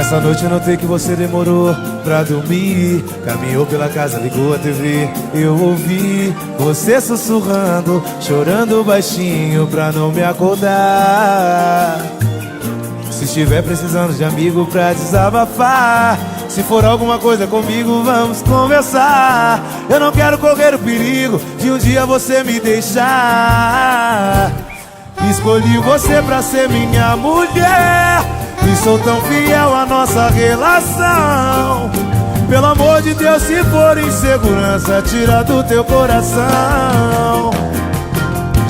Essa noite eu notei que você demorou pra dormir. Caminhou pela casa, ligou a TV. Eu ouvi você sussurrando, chorando baixinho pra não me acordar. Se estiver precisando de amigo pra desabafar, se for alguma coisa comigo, vamos conversar. Eu não quero correr o perigo de um dia você me deixar. Escolhi você pra ser minha mulher e sou tão fiel à nossa relação. Pelo amor de Deus, se for insegurança, tira do teu coração.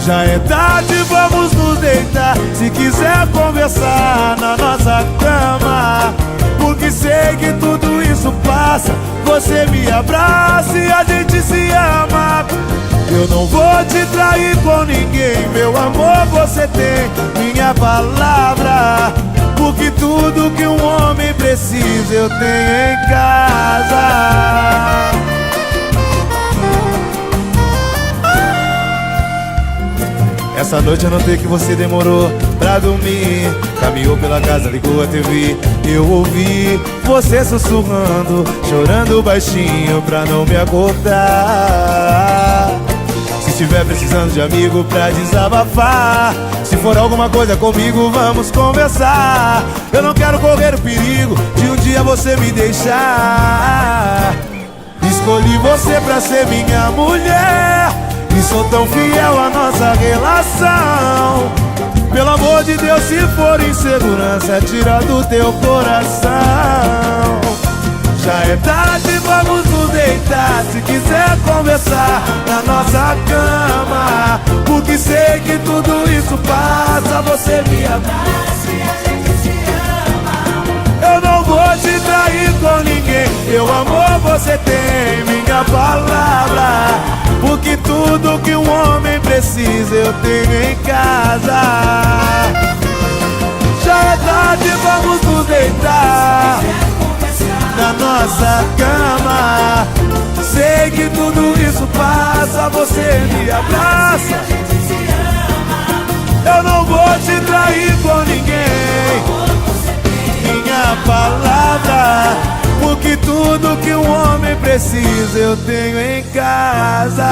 Já é tarde, vamos nos deitar. Se quiser conversar na nossa cama, porque sei que tudo isso passa. Você me abraça e a gente se ama. Eu não vou te trair com ninguém, meu amor, você tem minha palavra. Porque tudo que um homem precisa eu tenho em casa. Essa noite eu notei que você demorou pra dormir. Caminhou pela casa, ligou a TV. Eu ouvi você sussurrando, chorando baixinho pra não me acordar. Se estiver precisando de amigo pra desabafar, se for alguma coisa comigo, vamos conversar. Eu não quero correr o perigo de um dia você me deixar. Escolhi você pra ser minha mulher e sou tão fiel à nossa relação. Pelo amor de Deus, se for insegurança, tira do teu coração. Já é tarde, vamos nos deitar. Se quiser conversar na nossa cama, porque sei que tudo isso passa. Você me abraça e a gente se ama. Eu não vou te trair com ninguém, meu amor, você tem minha palavra. Porque tudo que um homem precisa eu tenho em casa. Já é tarde, vamos nos deitar na nossa cama. Sei que tudo isso passa. Você me abraça. Eu não vou te trair com ninguém, minha palavra. Porque tudo que um homem precisa eu tenho em casa.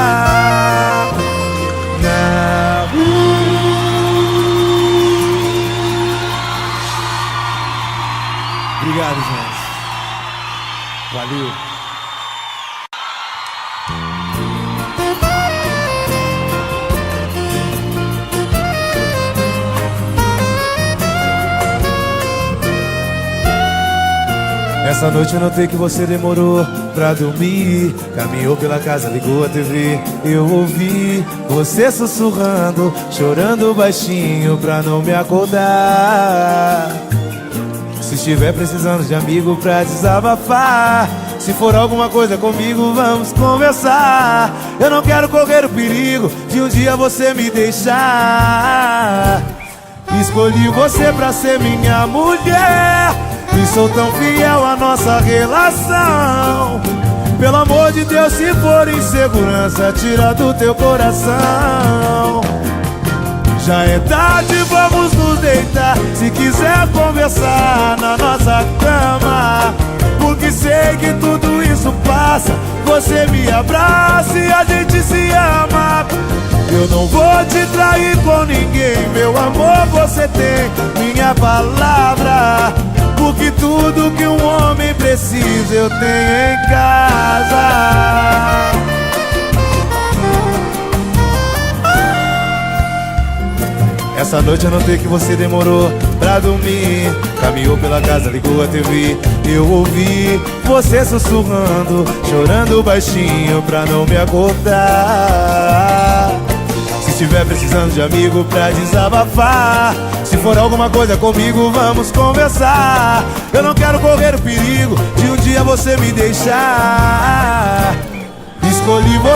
Obrigado, gente. Valeu. Essa noite eu notei que você demorou pra dormir. Caminhou pela casa, ligou a TV. Eu ouvi você sussurrando, chorando baixinho pra não me acordar. Se estiver precisando de amigo pra desabafar, se for alguma coisa comigo, vamos conversar. Eu não quero correr o perigo de um dia você me deixar. Escolhi você pra ser minha mulher e sou tão fiel à nossa relação. Pelo amor de Deus, se for insegurança, tira do teu coração. Já é tarde, vamos nos deitar. Se quiser conversar na nossa cama, porque sei que tudo isso passa. Você me abraça e a gente se ama. Eu não vou te trair com ninguém, meu amor, você tem minha palavra. Porque tudo que um homem precisa eu tenho em casa. Essa noite eu notei que você demorou pra dormir. Caminhou pela casa, ligou a TV. Eu ouvi você sussurrando, chorando baixinho pra não me acordar. Se estiver precisando de amigo pra desabafar, se for alguma coisa comigo, vamos conversar. Eu não quero correr o perigo de um dia você me deixar. Escolhi você.